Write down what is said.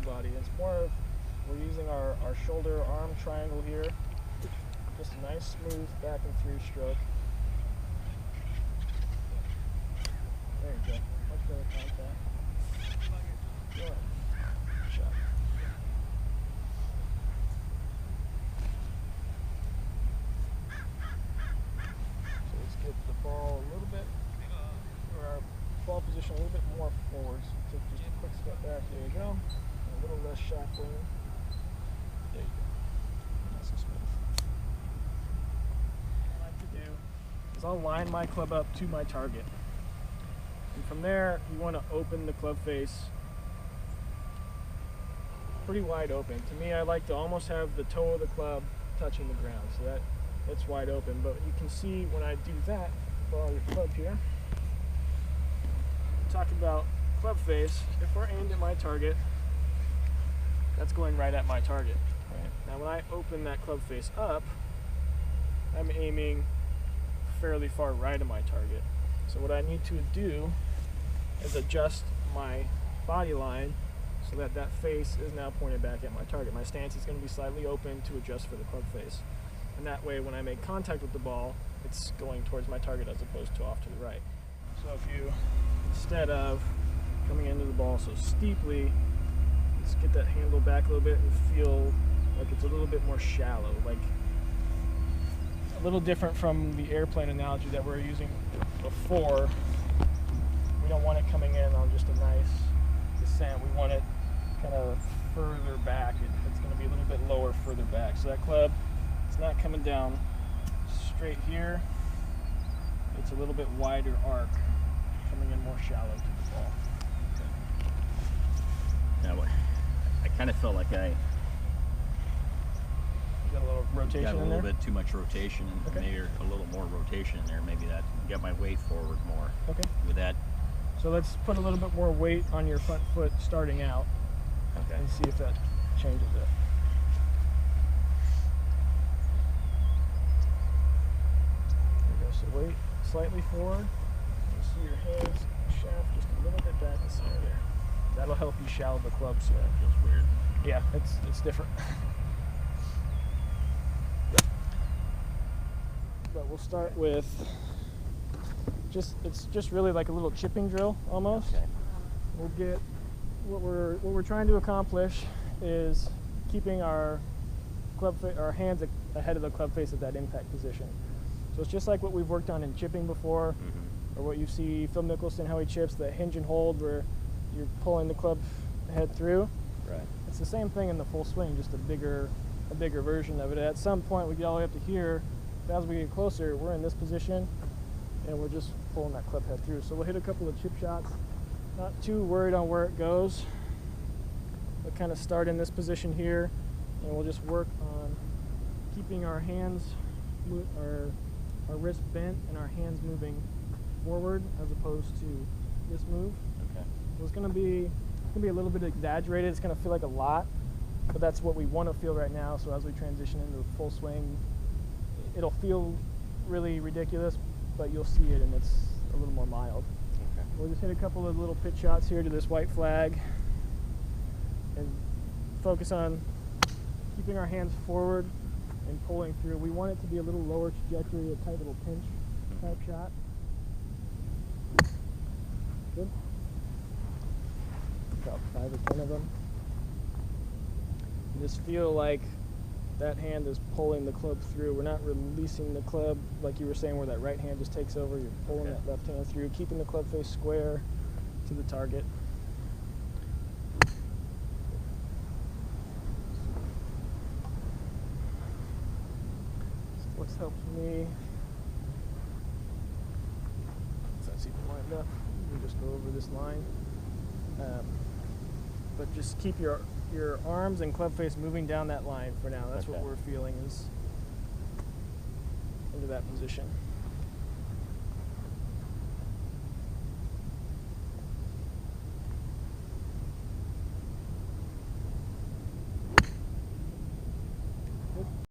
body. It's more of, we're using our shoulder arm triangle here. Just a nice smooth back and through stroke. There you go. Much better contact. Good shot. So let's get the ball a little bit, or our ball position a little bit more forward. So take just a quick step back. There you go. And a little less shock lean. There you go. Nice and smooth. What I like to do is I'll line my club up to my target. And from there, you want to open the club face pretty wide open. To me, I like to almost have the toe of the club touching the ground, so that's wide open. But you can see when I do that, borrow your club here. Talk about club face. If we're aimed at my target, that's going right at my target. Right? Now, when I open that club face up, I'm aiming fairly far right of my target. So what I need to do is adjust my body line so that that face is now pointed back at my target. My stance is going to be slightly open to adjust for the club face. And that way, when I make contact with the ball, it's going towards my target as opposed to off to the right. So if you, instead of coming into the ball so steeply, let's get that handle back a little bit and feel like it's a little bit more shallow, like a little different from the airplane analogy that we were using before. We don't want it coming in on just a nice descent. We want it kind of further back. It's going to be a little bit lower further back. So that club, it's not coming down straight here. It's a little bit wider arc, coming in more shallow to the ball. Now, I kind of felt like I got a little rotation got a in little there? bit too much rotation, and Okay. maybe a little more rotation in there. Maybe that got my weight forward more. Okay. With that, So let's put a little bit more weight on your front foot starting out okay. and see if that changes it. There you go. So weight slightly forward. You see your hands shaft just a little bit back in center there. That'll help you shallow the club so That feels weird. yeah, it's different. But we'll start with it's just really like a little chipping drill almost. Okay. We'll get what we're trying to accomplish is keeping our our hands ahead of the club face at that impact position. So it's just like what we've worked on in chipping before, or what you see Phil Mickelson how he chips, the hinge and hold where you're pulling the club head through. Right. It's the same thing in the full swing, just a bigger version of it. At some point we get all the way up to here. As we get closer, we're in this position, and we're just pulling that club head through. So we'll hit a couple of chip shots. Not too worried on where it goes. We'll kind of start in this position here, and we'll just work on keeping our hands, our wrist bent, and our hands moving forward as opposed to this move. Okay. So it's going to be a little bit exaggerated. It's going to feel like a lot, but that's what we want to feel right now. So as we transition into the full swing, it'll feel really ridiculous, but you'll see it and it's a little more mild. Okay. We'll just hit a couple of little pitch shots here to this white flag and focus on keeping our hands forward and pulling through. We want it to be a little lower trajectory, a tight little pinch type shot. Good. About 5 or 10 of them. You just feel like that hand is pulling the club through. We're not releasing the club like you were saying where that right hand just takes over. You're pulling Okay. that left hand through, keeping the club face square to the target. So what's helped me, since I see it lined up, we just go over this line. But just keep your arms and club face moving down that line for now. That's what Okay. we're feeling is into that position.